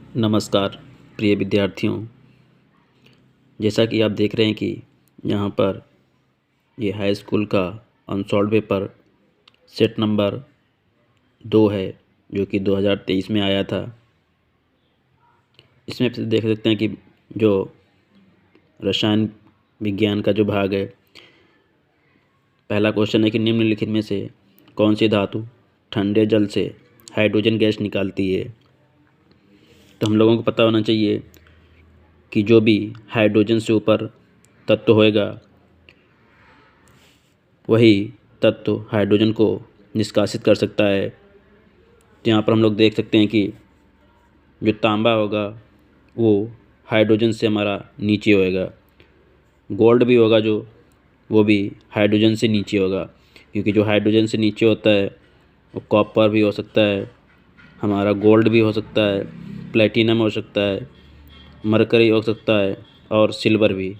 नमस्कार प्रिय विद्यार्थियों। जैसा कि आप देख रहे हैं कि यहाँ पर ये हाई स्कूल का अनसॉल्व पेपर सेट नंबर 2 है, जो कि 2023 में आया था। इसमें आप देख सकते हैं कि जो रसायन विज्ञान का जो भाग है, पहला क्वेश्चन है कि निम्नलिखित में से कौन सी धातु ठंडे जल से हाइड्रोजन गैस निकालती है। तो हम लोगों को पता होना चाहिए कि जो भी हाइड्रोजन से ऊपर तत्व होएगा, वही तत्व हाइड्रोजन को निष्कासित कर सकता है। तो यहाँ पर हम लोग देख सकते हैं कि जो तांबा होगा वो हाइड्रोजन से हमारा नीचे होएगा। गोल्ड भी होगा जो, वो भी हाइड्रोजन से नीचे होगा, क्योंकि जो हाइड्रोजन से नीचे होता है वो कॉपर भी हो सकता है, हमारा गोल्ड भी हो सकता है, प्लेटिनम हो सकता है, मरकरी हो सकता है और सिल्वर भी।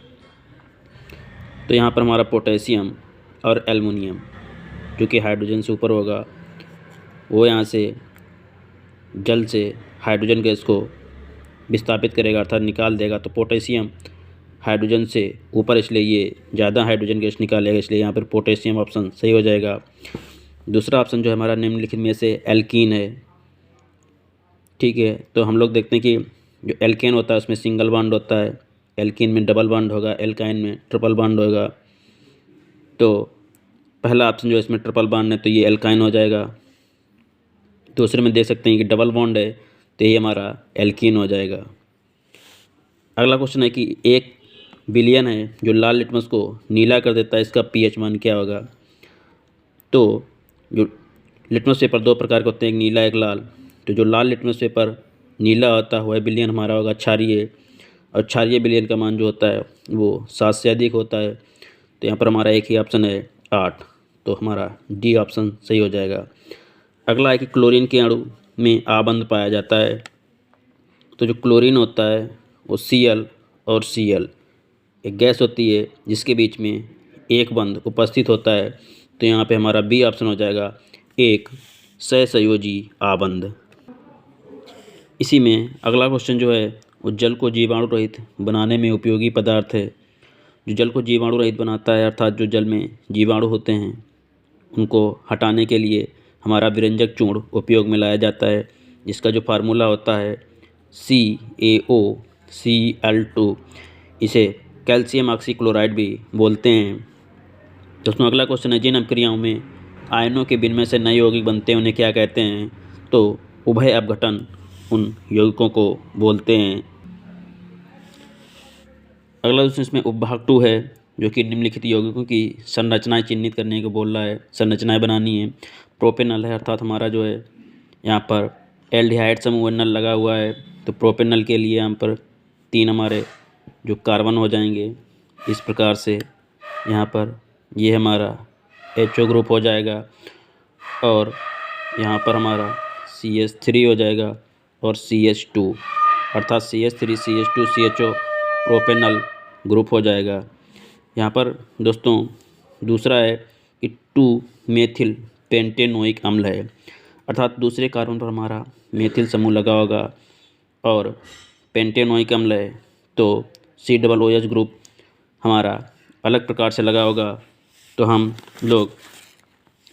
तो यहाँ पर हमारा पोटेशियम और एल्युमिनियम जो कि हाइड्रोजन से ऊपर होगा, वो यहाँ से जल से हाइड्रोजन गैस को विस्थापित करेगा, अर्थात निकाल देगा। तो पोटेशियम हाइड्रोजन से ऊपर, इसलिए ये ज़्यादा हाइड्रोजन गैस निकालेगा, इसलिए यहाँ पर पोटेशियम ऑप्शन सही हो जाएगा। दूसरा ऑप्शन जो है हमारा निम्नलिखित में से एल्कीन है। ठीक है, तो हम लोग देखते हैं कि जो एल्केन होता है उसमें सिंगल बॉन्ड होता है, एल्कीन में डबल बॉन्ड होगा, एल्काइन में ट्रिपल बॉन्ड होगा। तो पहला ऑप्शन जो है इसमें ट्रिपल बॉन्ड है तो ये एल्काइन हो जाएगा। दूसरे में देख सकते हैं कि डबल बॉन्ड है तो ये हमारा एल्कीन हो जाएगा। अगला क्वेश्चन है कि 1 बिलियन है जो लाल लिटमस को नीला कर देता है, इसका पीएच मान क्या होगा। तो जो लिटमस पेपर 2 प्रकार के होते हैं, एक नीला एक लाल। तो जो लाल लिटमस पेपर नीला होता है वह बिलियन हमारा होगा क्षारीय, और क्षारीय बिलियन का मान जो होता है वो 7 से अधिक होता है। तो यहाँ पर हमारा एक ही ऑप्शन है 8, तो हमारा डी ऑप्शन सही हो जाएगा। अगला है कि क्लोरीन के अणु में आबंध पाया जाता है। तो जो क्लोरीन होता है वो Cl और Cl एक गैस होती है जिसके बीच में एक बंध उपस्थित होता है। तो यहाँ पे हमारा बी ऑप्शन हो जाएगा, एक सहसंयोजी आबंध। इसी में अगला क्वेश्चन जो है वो जल को जीवाणु रहित बनाने में उपयोगी पदार्थ है। जो जल को जीवाणु रहित बनाता है, अर्थात जो जल में जीवाणु होते हैं उनको हटाने के लिए हमारा विरंजक चूर्ण उपयोग में लाया जाता है, जिसका जो फार्मूला होता है CaOCl2। इसे कैल्शियम ऑक्सीक्लोराइड भी बोलते हैं। दोस्तों अगला क्वेश्चन है, जिन अपक्रियाओं में आयनों के विनिमय से नए यौगिक बनते हैं उन्हें क्या कहते हैं। तो उभय अपघटन उन यौगिकों को बोलते हैं। अगला क्वेश्चन इसमें उपभाग 2 है, जो कि निम्नलिखित यौगिकों की संरचनाएं चिन्हित करने को बोल रहा है, संरचनाएं बनानी है। प्रोपेनल है, अर्थात हमारा जो है यहाँ पर एल्डिहाइड समूह नल लगा हुआ है, तो प्रोपेनल के लिए यहाँ पर 3 हमारे जो कार्बन हो जाएंगे इस प्रकार से। यहाँ पर ये हमारा HO ग्रुप हो जाएगा, और यहाँ पर हमारा CH3 हो जाएगा और CH2, अर्थात CH3 CH2 CHO propanal group हो जाएगा। यहाँ पर दोस्तों दूसरा है कि 2 मेथिल पेंटेनोइक अम्ल है, अर्थात दूसरे कार्बन पर हमारा मेथिल समूह लगा होगा और पेंटेनोइक अम्ल है, तो COOH ग्रुप हमारा अलग प्रकार से लगा होगा। तो हम लोग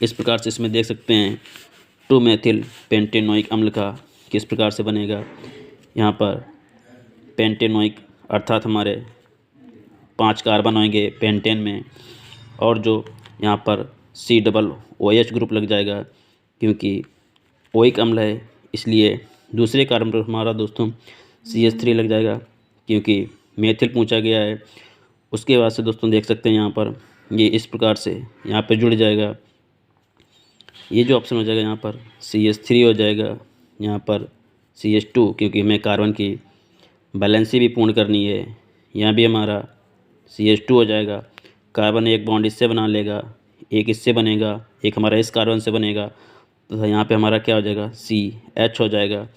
इस प्रकार से इसमें देख सकते हैं 2 मेथिल पेंटेनोइक अम्ल का किस प्रकार से बनेगा। यहाँ पर पेंटेनोइक अर्थात हमारे 5 कार्बन होंगे पेंटेन में, और जो यहाँ पर COOH ग्रुप लग जाएगा, क्योंकि ओइक अम्ल है इसलिए दूसरे कार्बन पर हमारा दोस्तों CH3 लग जाएगा, क्योंकि मेथिल पूछा गया है। उसके बाद से दोस्तों देख सकते हैं यहाँ पर ये इस प्रकार से यहाँ पर जुड़ जाएगा। ये जो ऑप्शन हो जाएगा यहाँ पर CH3 हो जाएगा, यहाँ पर CH2, क्योंकि हमें कार्बन की बैलेंसी भी पूर्ण करनी है। यहाँ भी हमारा CH2 हो जाएगा, कार्बन एक बॉन्ड इससे बना लेगा, एक इससे बनेगा, एक हमारा इस कार्बन से बनेगा, तो यहाँ पे हमारा क्या हो जाएगा CH हो जाएगा।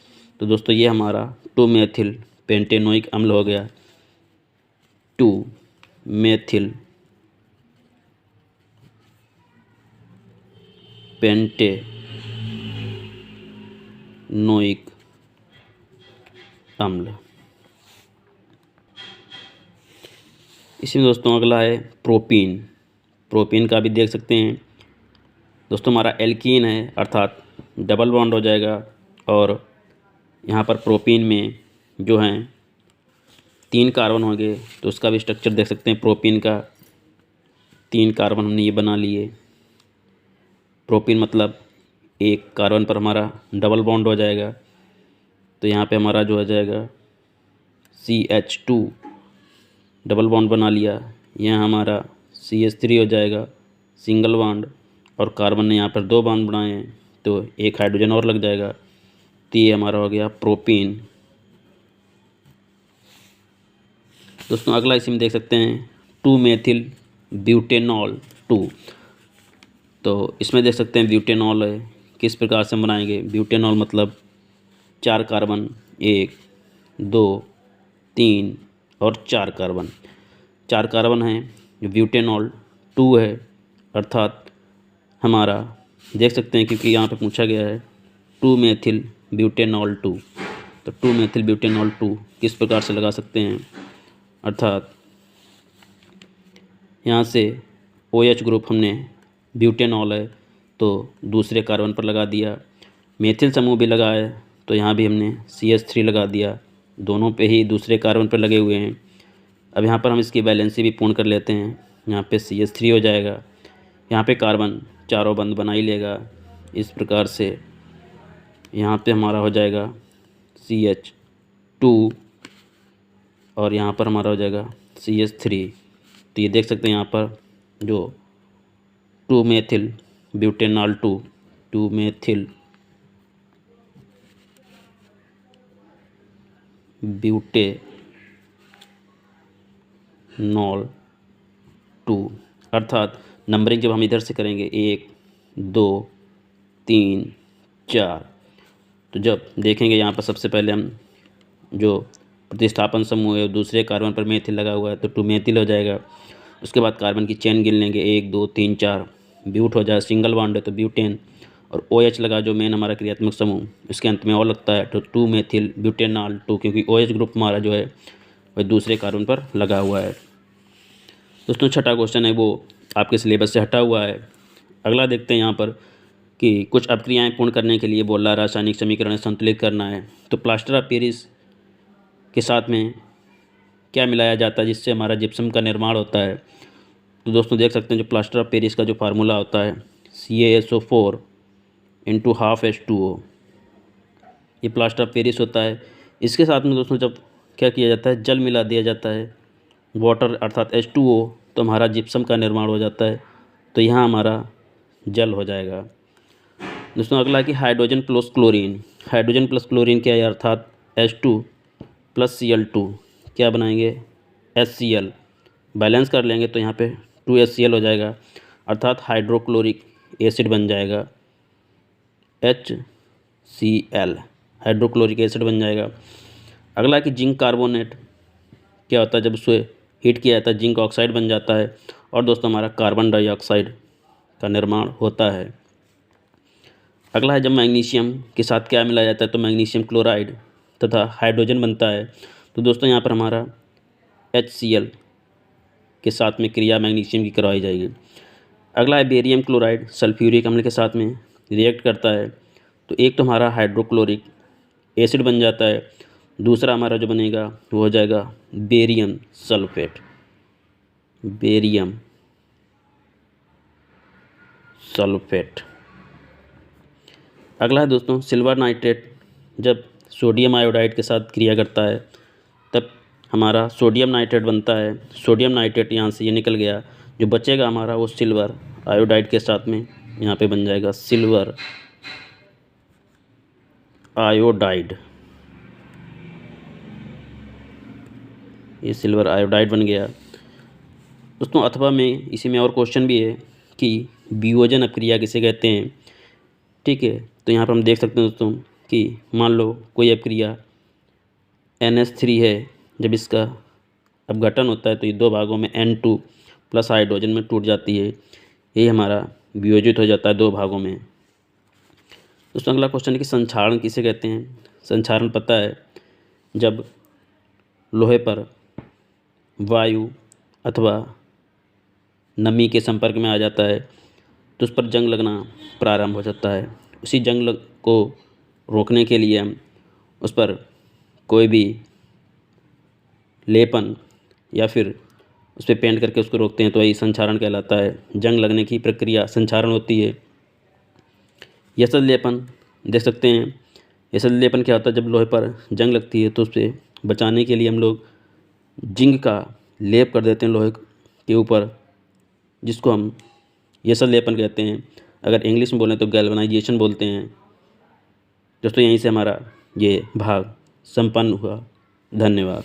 तो दोस्तों ये हमारा 2 मेथिल पेंटेनोइक अम्ल हो गया, 2 मेथिल पेंटेनोइक अम्ल। इसी में दोस्तों अगला है प्रोपीन। प्रोपीन का भी देख सकते हैं दोस्तों, हमारा एल्कीन है अर्थात डबल बॉन्ड हो जाएगा, और यहाँ पर प्रोपीन में जो हैं 3 कार्बन होंगे, तो उसका भी स्ट्रक्चर देख सकते हैं। प्रोपीन का 3 कार्बन हमने ये बना लिए। प्रोपीन मतलब एक कार्बन पर हमारा डबल बॉन्ड हो जाएगा, तो यहाँ पे हमारा जो हो जाएगा CH2 डबल बॉन्ड बना लिया। यहाँ हमारा CH3 हो जाएगा सिंगल बॉन्ड, और कार्बन ने यहाँ पर 2 बॉन्ड बनाए हैं, तो एक हाइड्रोजन और लग जाएगा। तो ये हमारा हो गया प्रोपीन। दोस्तों अगला इसी में देख सकते हैं 2 मेथिल ब्यूटेनॉल 2। तो इसमें देख सकते हैं ब्यूटेनॉल है, किस प्रकार से बनाएंगे। ब्यूटेनॉल मतलब 4 कार्बन, 1 2 3 और 4 कार्बन। 4 कार्बन हैं, जो ब्यूटेनॉल 2 है, अर्थात हमारा देख सकते हैं क्योंकि यहाँ पे पूछा गया है 2 मेथिल ब्यूटेनॉल 2। तो 2 मेथिल ब्यूटेनॉल 2 किस प्रकार से लगा सकते हैं, अर्थात यहाँ से OH ग्रुप हमने ब्यूटेनॉल है तो दूसरे कार्बन पर लगा दिया। मेथिल समूह भी लगा है तो यहाँ भी हमने CH3 लगा दिया, दोनों पे ही दूसरे कार्बन पर लगे हुए हैं। अब यहाँ पर हम इसकी वैलेंसी भी पूर्ण कर लेते हैं। यहाँ पे CH3 हो जाएगा, यहाँ पे कार्बन चारों बंद बना ही लेगा। इस प्रकार से यहाँ पे हमारा हो जाएगा CH2 और यहाँ पर हमारा हो जाएगा CH3। तो ये देख सकते हैं यहाँ पर जो 2 मेथिल ब्यूटेनॉल 2 मेथिल ब्यूटेनॉल 2, अर्थात नंबरिंग जब हम इधर से करेंगे 1 2 3 4, तो जब देखेंगे यहाँ पर सबसे पहले हम जो प्रतिस्थापन समूह है दूसरे कार्बन पर मेथिल लगा हुआ है तो 2 मेथिल हो जाएगा। उसके बाद कार्बन की चेन गिन लेंगे 1 2 3 4, ब्यूट हो जाए, सिंगल बॉन्ड है तो ब्यूटेन, और OH लगा जो मेन हमारा क्रियात्मक समूह, इसके अंत में और लगता है तो 2 मेथिल ब्यूटेनॉल 2, क्योंकि OH ग्रुप हमारा जो है वह दूसरे कार्बन पर लगा हुआ है। दोस्तों छठा क्वेश्चन है वो आपके सिलेबस से हटा हुआ है। अगला देखते हैं यहाँ पर कि कुछ अपक्रियाएं पूर्ण करने के लिए बोला रासायनिक समीकरण संतुलित करना है, तो प्लास्टर ऑफ पेरिस के साथ में क्या मिलाया जाता है जिससे हमारा जिप्सम का निर्माण होता है। तो दोस्तों देख सकते हैं जो प्लास्टर ऑफ पेरिस का जो फार्मूला होता है CaSO4 × ½ H2O, ये प्लास्टर ऑफ पेरिस होता है। इसके साथ में दोस्तों जब क्या किया जाता है, जल मिला दिया जाता है, वाटर अर्थात H2O, तो हमारा जिप्सम का निर्माण हो जाता है। तो यहाँ हमारा जल हो जाएगा। दोस्तों अगला कि hydrogen plus chlorine. Hydrogen plus chlorine क्या है, अर्थात H2 + Cl2 क्या बनाएंगे, HCl। बैलेंस कर लेंगे तो यहाँ पे 2HCl हो जाएगा, अर्थात हाइड्रोक्लोरिक एसिड बन जाएगा, HCl हाइड्रोक्लोरिक एसिड बन जाएगा। अगला कि जिंक कार्बोनेट क्या होता है, जब उसे हीट किया जाता है जिंक ऑक्साइड बन जाता है, और दोस्तों हमारा कार्बन डाइऑक्साइड का निर्माण होता है। अगला है जब मैग्नीशियम के साथ क्या मिलाया जाता है, तो मैग्नीशियम क्लोराइड तथा हाइड्रोजन बनता है। तो दोस्तों यहाँ पर हमारा HCl के साथ में क्रिया मैग्नीशियम की करवाई जाएगी। अगला है बेरियम क्लोराइड सल्फ्यूरिक अम्ल के साथ में रिएक्ट करता है, तो एक तो हमारा हाइड्रोक्लोरिक एसिड बन जाता है, दूसरा हमारा जो बनेगा वो हो जाएगा बेरियम सल्फेट। Barium sulphate. अगला है दोस्तों सिल्वर नाइट्रेट, जब सोडियम आयोडाइड के साथ क्रिया करता है तब हमारा सोडियम नाइट्रेट बनता है। सोडियम नाइट्रेट यहाँ से ये निकल गया, जो बचेगा हमारा वो सिल्वर आयोडाइड के साथ में यहाँ पे बन जाएगा सिल्वर आयोडाइड। ये सिल्वर आयोडाइड बन गया। दोस्तों अथवा में इसी में और क्वेश्चन भी है कि वियोजन अपक्रिया किसे कहते हैं, ठीक है। तो यहाँ पर हम देख सकते हैं दोस्तों कि मान लो कोई अपक्रिया NH3 है, जब इसका अपघटन होता है तो ये 2 भागों में N2 + हाइड्रोजन में टूट जाती है, ये हमारा वियोजित हो जाता है 2 भागों में। दोस्तों अगला क्वेश्चन है कि संक्षारण किसे कहते हैं। संक्षारण पता है, जब लोहे पर वायु अथवा नमी के संपर्क में आ जाता है तो उस पर जंग लगना प्रारंभ हो जाता है। उसी को रोकने के लिए हम उस पर कोई भी लेपन या फिर उस पर पेंट करके उसको रोकते हैं तो यही संक्षारण कहलाता है। जंग लगने की प्रक्रिया संक्षारण होती है। यशद लेपन देख सकते हैं। यशद लेपन क्या होता है, जब लोहे पर जंग लगती है तो उससे बचाने के लिए हम लोग जिंक का लेप कर देते हैं लोहे के ऊपर, जिसको हम यशद लेपन कहते हैं। अगर इंग्लिश में बोलें तो गैल्वनाइजेशन बोलते हैं। दोस्तों यहीं से हमारा ये भाग संपन्न हुआ। धन्यवाद।